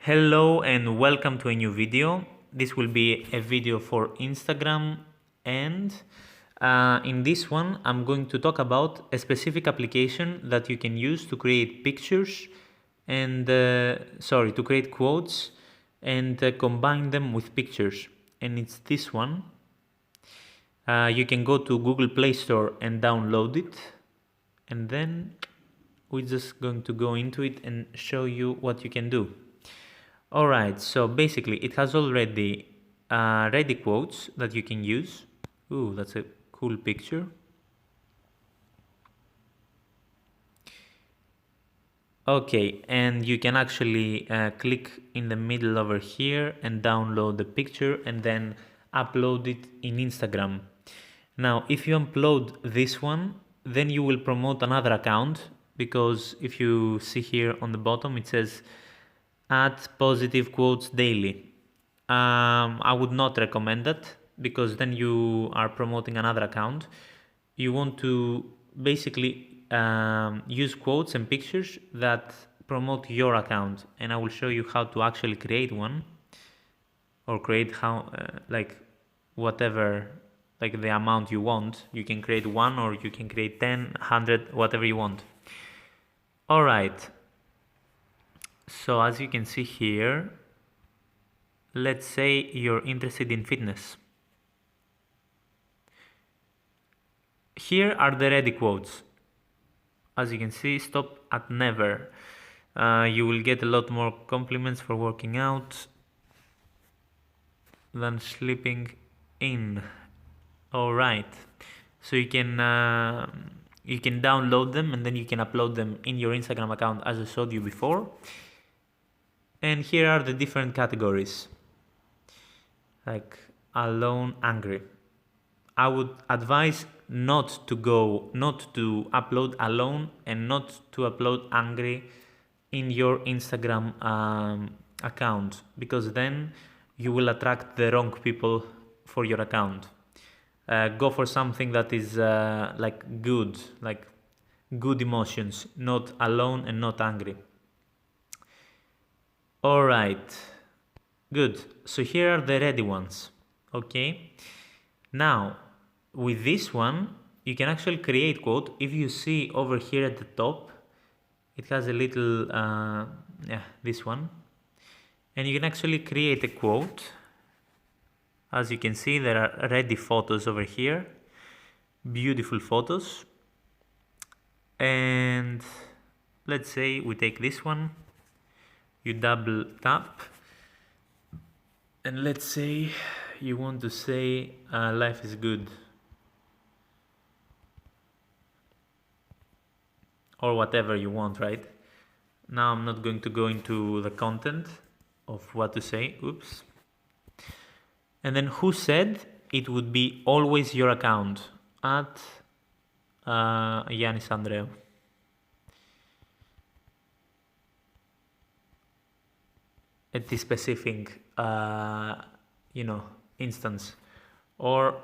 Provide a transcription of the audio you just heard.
Hello and welcome to a new video. This will be a video for Instagram, and in this one I'm going to talk about a specific application that you can use to create pictures and to create quotes and combine them with pictures, and it's this one. You can go to Google Play Store and download it, and then we're just going to go into it and show you what you can do. Alright, so basically it has already ready quotes that you can use. Ooh, that's a cool picture. Okay, and you can actually click in the middle over here and download the picture and then upload it in Instagram. Now, if you upload this one, then you will promote another account, because if you see here on the bottom it says add positive quotes daily. I would not recommend that, because then you are promoting another account. You want to basically use quotes and pictures that promote your account, and I will show you how to actually create one, or create whatever, like the amount you want. You can create one, or you can create 10, 100, whatever you want. Alright, so as you can see here, let's say you're interested in fitness. Here are the ready quotes. As you can see, stop at never. You will get a lot more compliments for working out than sleeping in. Alright, so you can download them and then you can upload them in your Instagram account, as I showed you before. And here are the different categories, like alone, angry. I would advise not to upload alone and not to upload angry in your Instagram account, because then you will attract the wrong people for your account. Go for something that is like good emotions, not alone and not angry. Alright, good. So here are the ready ones. Okay, now with this one you can actually create quote. If you see over here at the top, it has a little this one, and you can actually create a quote. As you can see, there are ready photos over here, beautiful photos. And let's say we take this one, you double tap, and let's say you want to say life is good, or whatever you want, right? Now I'm not going to go into the content of what to say. Oops. And then who said it would be always your account? At Yanis Andreou. At this specific instance, or